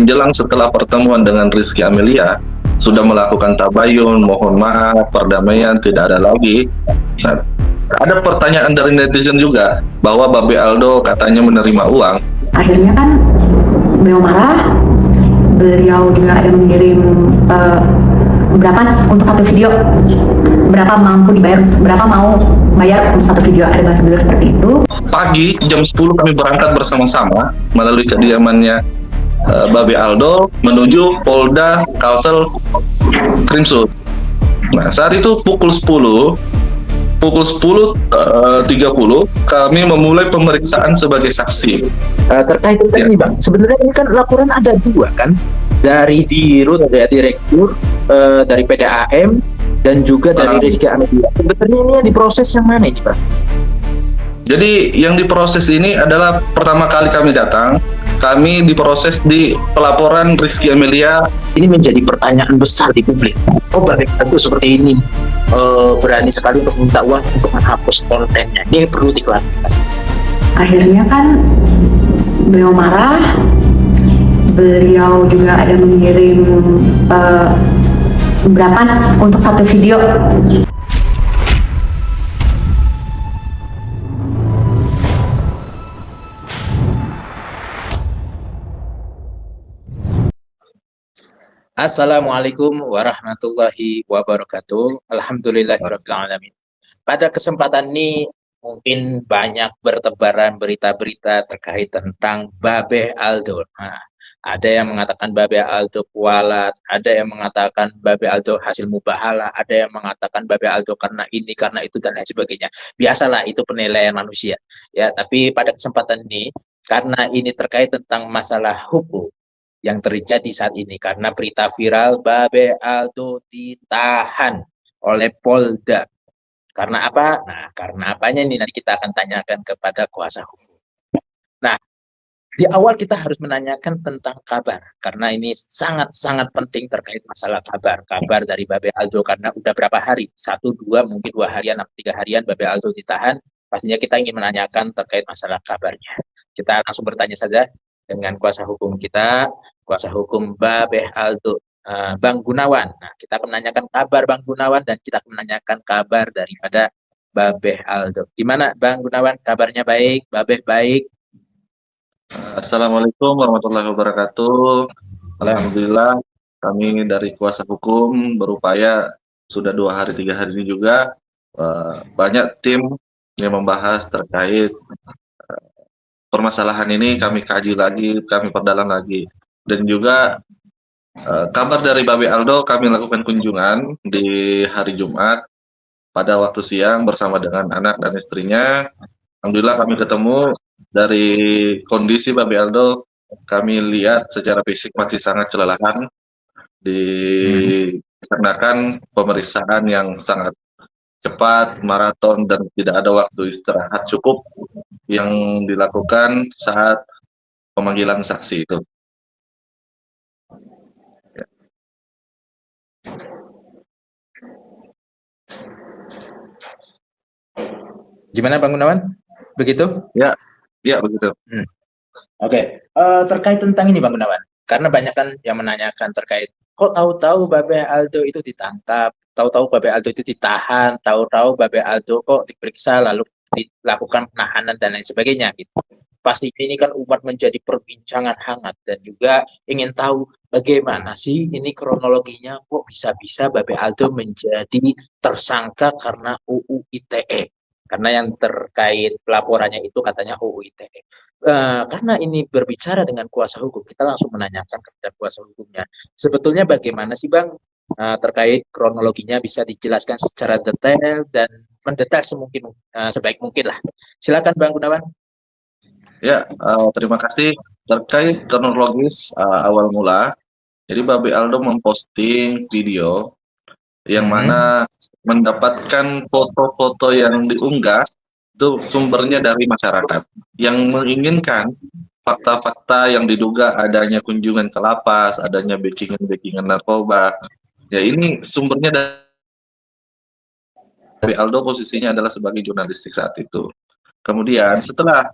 Menjelang setelah pertemuan dengan Rizky Amelia, sudah melakukan tabayun, mohon maaf, perdamaian, tidak ada lagi. Nah, ada pertanyaan dari netizen juga, bahwa Babe Aldo katanya menerima uang. Akhirnya kan beliau marah, beliau juga ada mengirim berapa untuk satu video, berapa mampu dibayar, berapa mau bayar untuk satu video, ada bahasa beliau seperti itu. Pagi jam 10 kami berangkat bersama-sama melalui kediamannya Babe Aldo menuju Polda Kalsel Krimsus. Nah, saat itu pukul 10.30 kami memulai pemeriksaan sebagai saksi. Terkait ini Bang, sebenarnya ini kan laporan ada dua kan, dari Dirut, dari Direktur, dari PDAM, dan juga dari Rizky Amelia. Sebenarnya ini yang diproses yang mana ini Bang? Jadi yang diproses ini adalah pertama kali kami datang, kami diproses di pelaporan Rizky Amelia. Ini menjadi pertanyaan besar di publik. Oh Babe Aldo seperti ini, berani sekali untuk minta uang untuk menghapus kontennya. Ini perlu diklarifikasi. Akhirnya kan beliau marah, beliau juga ada mengirim berapa untuk satu video. Assalamualaikum warahmatullahi wabarakatuh. Alhamdulillahirabbil alamin. Pada kesempatan ini mungkin banyak bertebaran berita-berita terkait tentang Babe Aldo. Nah, ada yang mengatakan Babe Aldo kualat, ada yang mengatakan Babe Aldo hasil mubahala, ada yang mengatakan Babe Aldo karena ini, karena itu, dan lain sebagainya. Biasalah, itu penilaian manusia. Ya, tapi pada kesempatan ini, karena ini terkait tentang masalah hukum yang terjadi saat ini, karena berita viral Babe Aldo ditahan oleh Polda. Karena apa? Nah, karena apanya ini nanti kita akan tanyakan kepada kuasa hukum. Nah, di awal kita harus menanyakan tentang kabar, karena ini sangat-sangat penting terkait masalah kabar. Kabar dari Babe Aldo, karena udah berapa hari? 1, 2, mungkin 2 harian, 3 harian Babe Aldo ditahan. Pastinya kita ingin menanyakan terkait masalah kabarnya. Kita langsung bertanya saja dengan kuasa hukum kita, kuasa hukum Babe Aldo, Bang Gunawan. Nah, kita akan menanyakan kabar Bang Gunawan dan kita akan menanyakan kabar daripada Babe Aldo. Gimana Bang Gunawan? Kabarnya baik? Babe baik? Assalamualaikum warahmatullahi wabarakatuh. Alhamdulillah kami dari kuasa hukum berupaya sudah 2 hari 3 hari ini juga banyak tim yang membahas terkait permasalahan ini, kami kaji lagi, kami perdalam lagi, dan juga kabar dari Babe Aldo kami lakukan kunjungan di hari Jumat pada waktu siang bersama dengan anak dan istrinya. Alhamdulillah kami ketemu. Dari kondisi Babe Aldo kami lihat secara fisik masih sangat kelelahan dikarenakan pemeriksaan yang sangat cepat, maraton, dan tidak ada waktu istirahat cukup yang dilakukan saat pemanggilan saksi itu. Gimana Bang Gunawan? Begitu? Ya, ya begitu. Oke. Terkait tentang ini Bang Gunawan, karena banyak kan yang menanyakan terkait, kok tahu-tahu Babe Aldo itu ditangkap, tahu-tahu Babe Aldo itu ditahan, tahu-tahu Babe Aldo kok diperiksa lalu dilakukan penahanan dan lain sebagainya gitu. Pasti ini kan umat menjadi perbincangan hangat dan juga ingin tahu bagaimana sih ini kronologinya, kok bisa-bisa Babe Aldo menjadi tersangka karena UU ITE. Karena yang terkait pelaporannya itu katanya UU ITE. Karena ini berbicara dengan kuasa hukum, kita langsung menanyakan kepada kuasa hukumnya. Sebetulnya bagaimana sih Bang terkait kronologinya, bisa dijelaskan secara detail dan mendetail semungkin sebaik mungkin lah. Silakan Bang Gunawan. Ya, terima kasih. Terkait kronologis awal mula, jadi Babe Aldo memposting video yang mana mendapatkan foto-foto yang diunggah itu sumbernya dari masyarakat yang menginginkan fakta-fakta yang diduga adanya kunjungan ke lapas, adanya backingan narkoba. Ya ini sumbernya dari Aldo, posisinya adalah sebagai jurnalistik saat itu. Kemudian setelah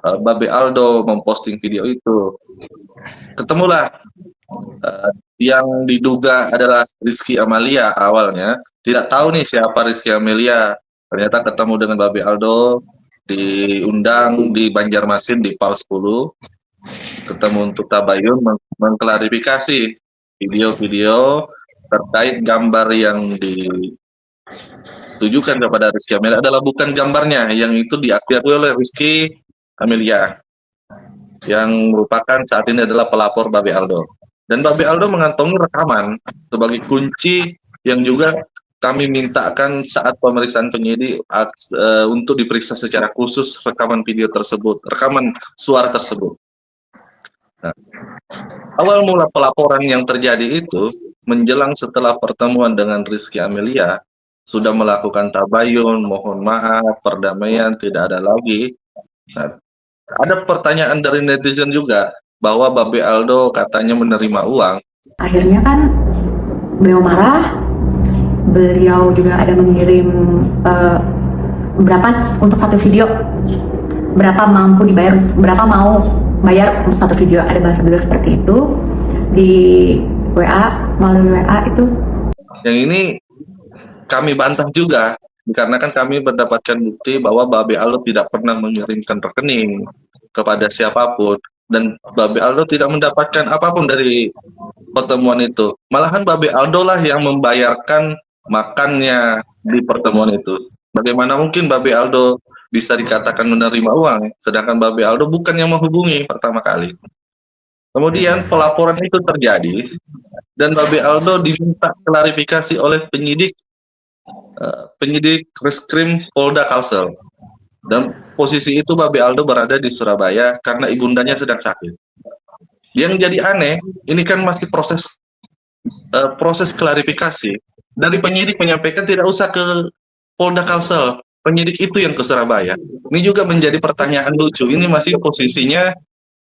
Babe Aldo memposting video itu. Ketemulah yang diduga adalah Rizky Amalia awalnya. Tidak tahu nih siapa Rizky Amelia. Ternyata ketemu dengan Babe Aldo, diundang di Banjarmasin di PAL 10. Ketemu untuk tabayun mengklarifikasi video-video terkait gambar yang ditujukan kepada Rizky Amelia adalah bukan gambarnya, yang itu diakui oleh Rizky Amelia yang merupakan saat ini adalah pelapor Babe Aldo. Dan Babe Aldo mengantongi rekaman sebagai kunci yang juga kami mintakan saat pemeriksaan penyidik untuk diperiksa secara khusus rekaman video tersebut, rekaman suara tersebut. Nah, awal mula pelaporan yang terjadi itu menjelang setelah pertemuan dengan Rizky Amelia, sudah melakukan tabayun, mohon maaf, perdamaian, tidak ada lagi. Nah, ada pertanyaan dari netizen juga bahwa Babe Aldo katanya menerima uang. Akhirnya kan beliau marah, beliau juga ada mengirim berapa untuk satu video, berapa mampu dibayar, berapa mau bayar untuk satu video, ada bahasa beliau seperti itu di WA, melalui WA itu. Yang ini kami bantah juga, dikarenakan kami mendapatkan bukti bahwa Babe Aldo tidak pernah mengirimkan rekening kepada siapapun, dan Babe Aldo tidak mendapatkan apapun dari pertemuan itu. Malahan Babe Aldo lah yang membayarkan makannya di pertemuan itu. Bagaimana mungkin Babe Aldo bisa dikatakan menerima uang, sedangkan Babe Aldo bukan yang menghubungi pertama kali. Kemudian pelaporan itu terjadi, dan Babe Aldo diminta klarifikasi oleh penyidik Reskrim Polda Kalsel. Dan posisi itu Babe Aldo berada di Surabaya karena ibundanya sedang sakit. Yang jadi aneh, ini kan masih proses klarifikasi. Dari penyidik menyampaikan tidak usah ke Polda Kalsel, penyidik itu yang ke Surabaya. Ini juga menjadi pertanyaan lucu. Ini masih posisinya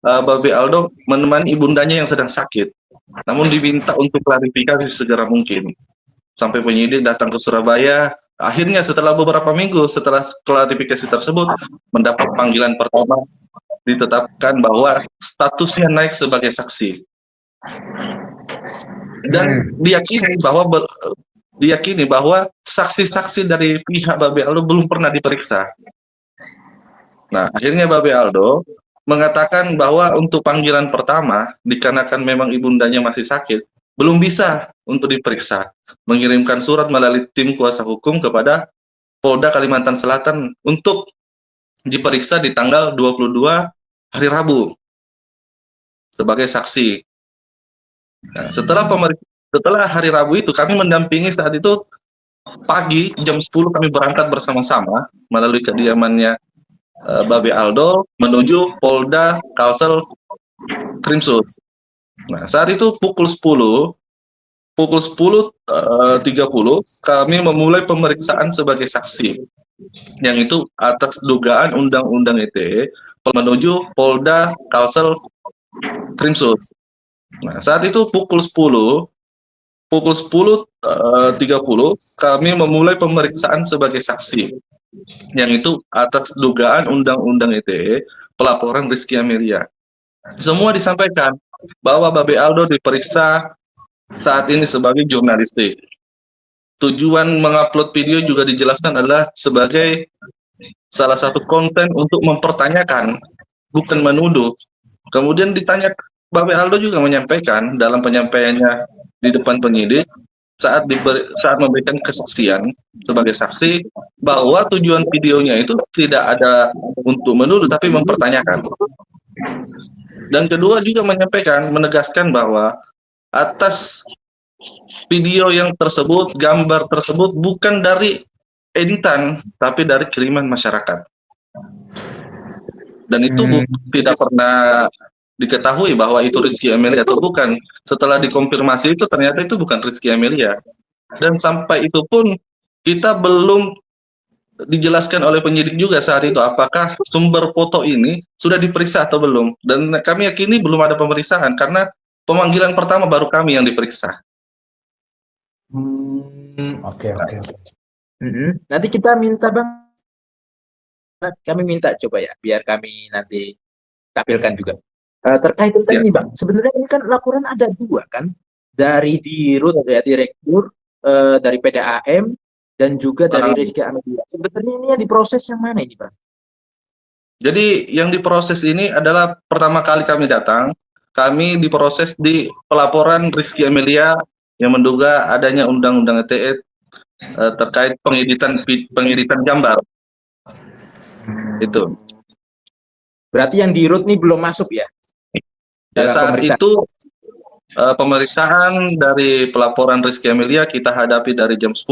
Babe Aldo menemani ibundanya yang sedang sakit, namun diminta untuk klarifikasi segera mungkin. Sampai penyidik datang ke Surabaya. Akhirnya setelah beberapa minggu setelah klarifikasi tersebut, mendapat panggilan pertama, ditetapkan bahwa statusnya naik sebagai saksi. Dan diyakini bahwa saksi-saksi dari pihak Babe Aldo belum pernah diperiksa. Nah, akhirnya Babe Aldo mengatakan bahwa untuk panggilan pertama, dikarenakan memang ibundanya masih sakit, belum bisa untuk diperiksa. Mengirimkan surat melalui tim kuasa hukum kepada Polda Kalimantan Selatan untuk diperiksa di tanggal 22 hari Rabu sebagai saksi. Nah, setelah hari Rabu itu kami mendampingi saat itu pagi jam 10 kami berangkat bersama-sama melalui kediamannya Babe Aldo menuju Polda Kalsel Krimsus. Nah, saat itu pukul 10.30 kami memulai pemeriksaan sebagai saksi, yang itu atas dugaan Undang-Undang ITE menuju Polda Kalsel Krimsus. Nah, saat itu pukul 10.30 kami memulai pemeriksaan sebagai saksi, yang itu atas dugaan Undang-Undang ITE pelaporan Rizky Amelia. Semua disampaikan bahwa Babe Aldo diperiksa saat ini sebagai jurnalistik. Tujuan mengupload video juga dijelaskan adalah sebagai salah satu konten untuk mempertanyakan, bukan menuduh. Kemudian ditanya, Babe Aldo juga menyampaikan dalam penyampaiannya di depan penyidik saat memberikan kesaksian sebagai saksi bahwa tujuan videonya itu tidak ada untuk menuduh tapi mempertanyakan. Dan kedua juga menegaskan bahwa atas video yang tersebut, gambar tersebut bukan dari editan tapi dari kiriman masyarakat. Dan itu tidak pernah diketahui bahwa itu Rizky Amelia atau bukan. Setelah dikonfirmasi itu ternyata itu bukan Rizky Amelia. Dan sampai itu pun kita belum dijelaskan oleh penyidik juga saat itu apakah sumber foto ini sudah diperiksa atau belum. Dan kami yakini belum ada pemeriksaan karena pemanggilan pertama baru kami yang diperiksa. Oke. Nanti kita minta Bang Nah, kami minta coba ya, biar kami nanti tampilkan juga. Terkait tentang Ya, ini Bang, sebenarnya ini kan laporan ada dua kan, dari Dirut ya, Direktur, dari PDAM, dan juga dari paham. Rizky Amelia. Sebenarnya ini yang diproses yang mana ini Bang? Jadi yang diproses ini adalah pertama kali kami datang, kami diproses di pelaporan Rizky Amelia yang menduga adanya undang-undang ITE terkait pengeditan gambar itu. Berarti yang Dirut ini belum masuk ya Ya dalam saat pemeriksaan? itu pemeriksaan dari pelaporan Rizky Amelia kita hadapi dari jam 10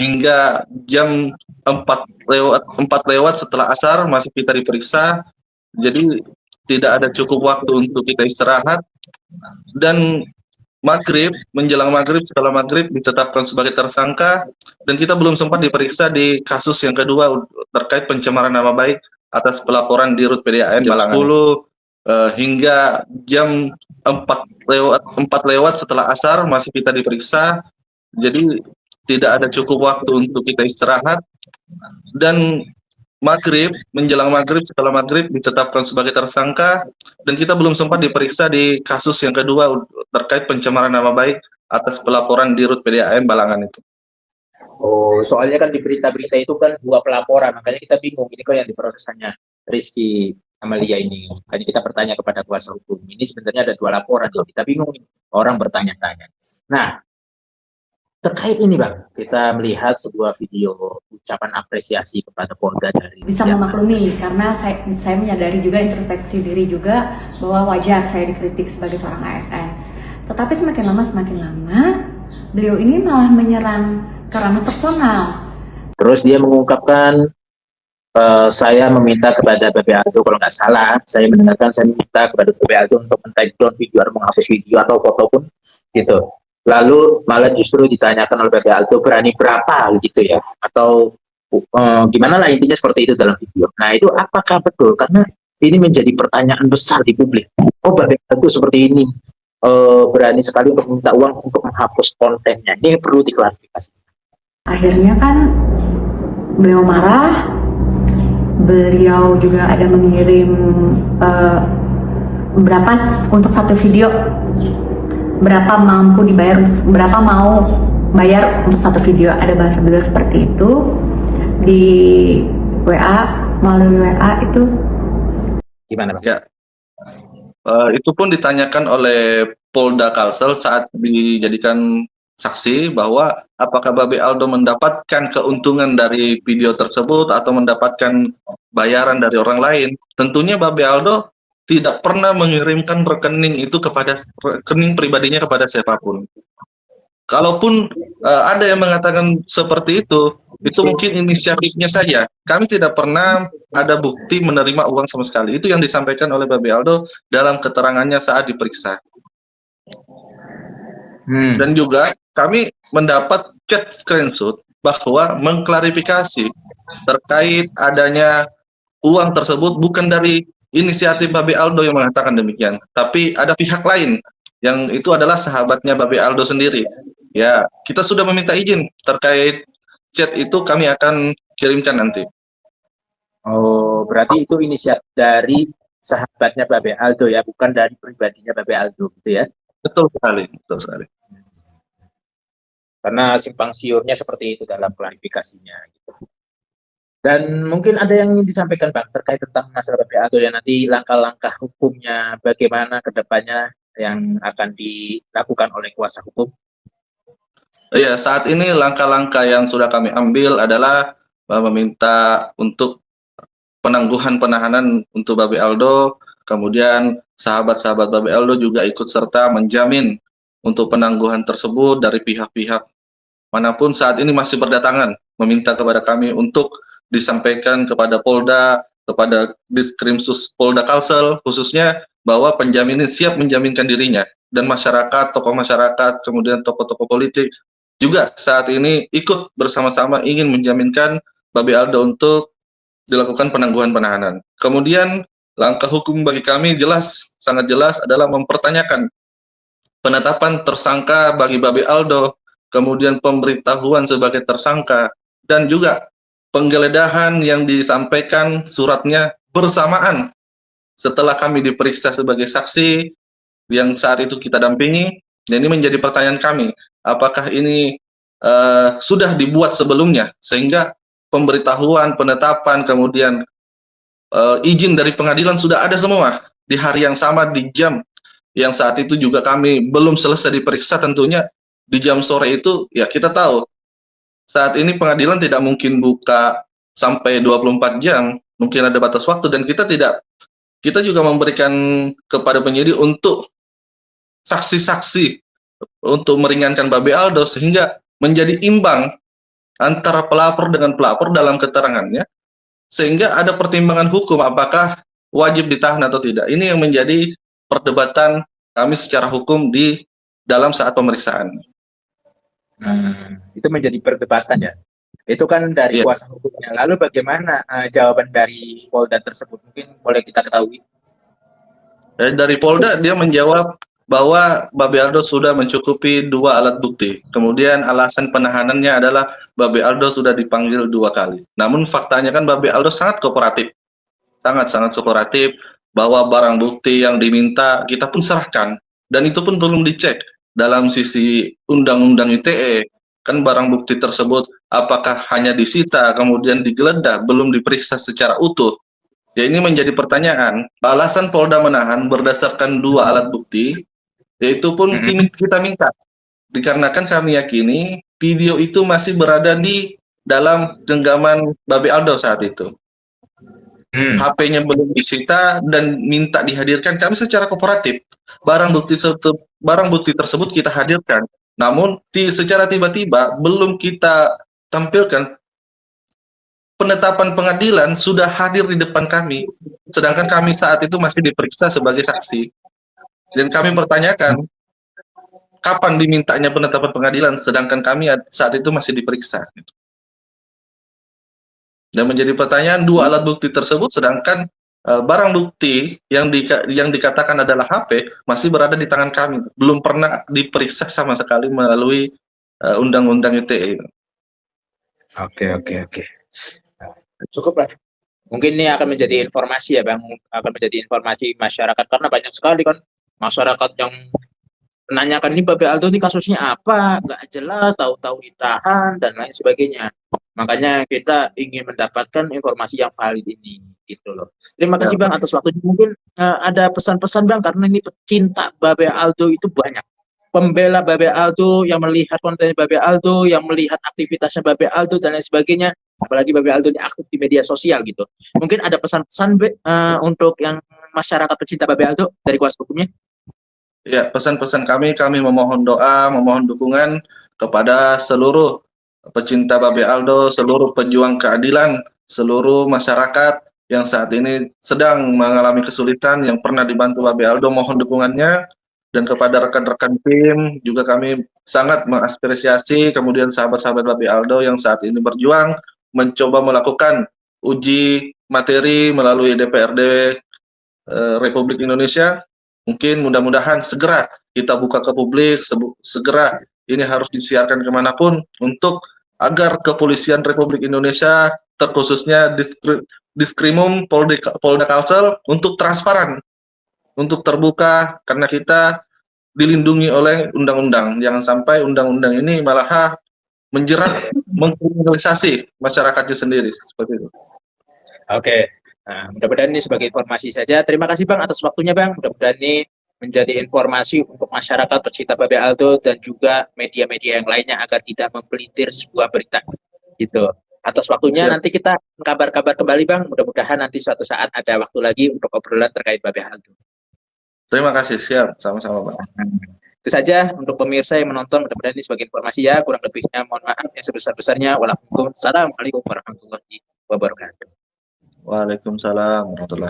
hingga jam 4 lewat setelah asar masih kita diperiksa. Jadi tidak ada cukup waktu untuk kita istirahat dan menjelang maghrib setelah maghrib ditetapkan sebagai tersangka dan kita belum sempat diperiksa di kasus yang kedua terkait pencemaran nama baik atas pelaporan di Rut PDAM Jam Balangan 10 hingga jam 4 lewat setelah asar masih kita diperiksa. Jadi tidak ada cukup waktu untuk kita istirahat dan menjelang maghrib setelah maghrib ditetapkan sebagai tersangka dan kita belum sempat diperiksa di kasus yang kedua terkait pencemaran nama baik atas pelaporan di Rut PDAM Balangan itu. Oh, soalnya kan di berita-berita itu kan dua pelaporan, makanya kita bingung. Ini kok yang diproses hanya Rizky Amalia ini. Makanya kita bertanya kepada kuasa hukum. Ini sebenarnya ada dua laporan, jadi kita bingung. Orang bertanya-tanya. Nah, terkait ini Bang, kita melihat sebuah video ucapan apresiasi kepada Polda dari Bisa memaklumi karena saya menyadari juga introspeksi diri juga bahwa wajar saya dikritik sebagai seorang ASN. Tetapi semakin lama beliau ini malah menyerang ke ranah personal. Terus dia mengungkapkan, saya meminta kepada BB Aldo, kalau nggak salah, saya mendengarkan saya minta kepada BB Aldo untuk men-take down video atau menghapus video atau foto pun gitu. Lalu malah justru ditanyakan oleh BB Aldo berani berapa gitu ya, atau gimana lah intinya seperti itu dalam video. Nah itu apakah betul? Karena ini menjadi pertanyaan besar di publik. Oh BB Aldo seperti ini berani sekali untuk minta uang untuk menghapus kontennya. Ini yang perlu diklarifikasi. Akhirnya kan beliau marah, beliau juga ada mengirim berapa untuk satu video, berapa mampu dibayar, berapa mau bayar untuk satu video, ada bahasa beliau seperti itu di WA, melalui WA itu. Gimana Bang? Ya, itu pun ditanyakan oleh Polda Kalsel saat dijadikan saksi bahwa apakah Babe Aldo mendapatkan keuntungan dari video tersebut atau mendapatkan bayaran dari orang lain. Tentunya Babe Aldo tidak pernah mengirimkan rekening itu kepada rekening pribadinya kepada siapapun. Kalaupun ada yang mengatakan seperti itu mungkin inisiatifnya saja. Kami tidak pernah ada bukti menerima uang sama sekali. Itu yang disampaikan oleh Babe Aldo dalam keterangannya saat diperiksa. Dan juga kami mendapat chat screenshot bahwa mengklarifikasi terkait adanya uang tersebut bukan dari inisiatif Babe Aldo yang mengatakan demikian, tapi ada pihak lain yang itu adalah sahabatnya Babe Aldo sendiri. Ya, kita sudah meminta izin terkait chat itu kami akan kirimkan nanti. Oh, berarti itu inisiatif dari sahabatnya Babe Aldo ya, bukan dari pribadinya Babe Aldo gitu ya. Betul sekali, betul sekali. Karena simpang siurnya seperti itu dalam klarifikasinya gitu. Dan mungkin ada yang ingin disampaikan Bang terkait tentang masalah Babe Aldo ya, nanti langkah-langkah hukumnya bagaimana ke depannya yang akan dilakukan oleh kuasa hukum. Ya, saat ini langkah-langkah yang sudah kami ambil adalah meminta untuk penangguhan penahanan untuk Babe Aldo, kemudian sahabat-sahabat Babe Aldo juga ikut serta menjamin untuk penangguhan tersebut dari pihak-pihak manapun saat ini masih berdatangan meminta kepada kami untuk disampaikan kepada Polda, kepada Diskrimsus Polda Kalsel khususnya bahwa penjamin ini siap menjaminkan dirinya dan masyarakat, tokoh masyarakat, kemudian tokoh-tokoh politik juga saat ini ikut bersama-sama ingin menjaminkan Babe Aldo untuk dilakukan penangguhan penahanan. Kemudian langkah hukum bagi kami jelas, sangat jelas adalah mempertanyakan penetapan tersangka bagi Babe Aldo, kemudian pemberitahuan sebagai tersangka, dan juga penggeledahan yang disampaikan suratnya bersamaan setelah kami diperiksa sebagai saksi yang saat itu kita dampingi. Dan ini menjadi pertanyaan kami, apakah ini sudah dibuat sebelumnya sehingga pemberitahuan, penetapan, kemudian izin dari pengadilan sudah ada semua di hari yang sama, di jam yang saat itu juga kami belum selesai diperiksa. Tentunya di jam sore itu ya kita tahu saat ini pengadilan tidak mungkin buka sampai 24 jam, mungkin ada batas waktu, dan kita juga memberikan kepada penyidik untuk saksi-saksi untuk meringankan Babe Aldo sehingga menjadi imbang antara pelapor dengan pelapor dalam keterangannya, sehingga ada pertimbangan hukum apakah wajib ditahan atau tidak. Ini yang menjadi perdebatan kami secara hukum di dalam saat pemeriksaan. Itu menjadi perdebatan ya. Itu kan dari Iya. kuasa hukumnya. Lalu bagaimana jawaban dari Polda tersebut? Mungkin boleh kita ketahui. Dari Polda dia menjawab bahwa Babe Aldo sudah mencukupi 2 alat bukti. Kemudian alasan penahanannya adalah Babe Aldo sudah dipanggil 2 kali. Namun faktanya kan Babe Aldo sangat kooperatif. Sangat-sangat kooperatif, bahwa barang bukti yang diminta kita pun serahkan, dan itu pun belum dicek dalam sisi undang-undang ITE. Kan barang bukti tersebut apakah hanya disita kemudian digeledah, belum diperiksa secara utuh. Ya, ini menjadi pertanyaan. Alasan Polda menahan berdasarkan 2 alat bukti, yaitu pun kita minta, dikarenakan kami yakini video itu masih berada di dalam genggaman Babe Aldo saat itu. HP-nya belum disita dan minta dihadirkan, kami secara kooperatif. Barang bukti tersebut kita hadirkan. Namun secara tiba-tiba belum kita tampilkan, penetapan pengadilan sudah hadir di depan kami, sedangkan kami saat itu masih diperiksa sebagai saksi. Dan kami pertanyakan, kapan dimintanya penetapan pengadilan, sedangkan kami saat itu masih diperiksa. Dan menjadi pertanyaan 2 alat bukti tersebut, sedangkan barang bukti yang dikatakan adalah HP masih berada di tangan kami, belum pernah diperiksa sama sekali melalui undang-undang ITE. Oke. Cukup lah. Mungkin ini akan menjadi informasi ya Bang, akan menjadi informasi masyarakat, karena banyak sekali kan masyarakat yang menanyakan ini Babe Aldo ini kasusnya apa, nggak jelas, tahu-tahu ditahan dan lain sebagainya. Makanya kita ingin mendapatkan informasi yang valid ini, gitu loh. Terima kasih Bang atas waktunya. Mungkin ada pesan-pesan Bang, karena ini pecinta Babe Aldo itu banyak. Pembela Babe Aldo, yang melihat konten Babe Aldo, yang melihat aktivitasnya Babe Aldo dan lain sebagainya. Apalagi Babe Aldo ini aktif di media sosial gitu. Mungkin ada pesan-pesan untuk yang masyarakat pecinta Babe Aldo dari kuasa hukumnya? Ya, pesan-pesan kami memohon doa, memohon dukungan kepada seluruh pecinta Babe Aldo, seluruh pejuang keadilan, seluruh masyarakat yang saat ini sedang mengalami kesulitan, yang pernah dibantu Babe Aldo, mohon dukungannya. Dan kepada rekan-rekan tim juga kami sangat mengapresiasi, kemudian sahabat-sahabat Babe Aldo yang saat ini berjuang mencoba melakukan uji materi melalui DPRD Republik Indonesia. Mungkin mudah-mudahan segera kita buka ke publik, segera ini harus disiarkan kemanapun, untuk agar kepolisian Republik Indonesia, terkhususnya Diskrimum Polda Kalsel, untuk transparan, untuk terbuka, karena kita dilindungi oleh undang-undang. Jangan sampai undang-undang ini malah menjerat, mengkriminalisasi masyarakatnya sendiri, seperti itu. Oke. Nah, mudah-mudahan ini sebagai informasi saja. Terima kasih Bang atas waktunya Bang. Mudah-mudahan ini menjadi informasi untuk masyarakat pecinta Babe Aldo dan juga media-media yang lainnya agar tidak mempelintir sebuah berita. Gitu. Atas waktunya. Siap. Nanti kita kabar-kabar kembali Bang. Mudah-mudahan nanti suatu saat ada waktu lagi untuk obrolan terkait Babe Aldo. Terima kasih, siap, sama-sama Bang. Itu saja untuk pemirsa yang menonton, mudah-mudahan ini sebagai informasi ya. Kurang lebihnya mohon maaf yang sebesar-besarnya. Waalaikumsalam warahmatullahi wabarakatuh. Waalaikumsalam warahmatullahi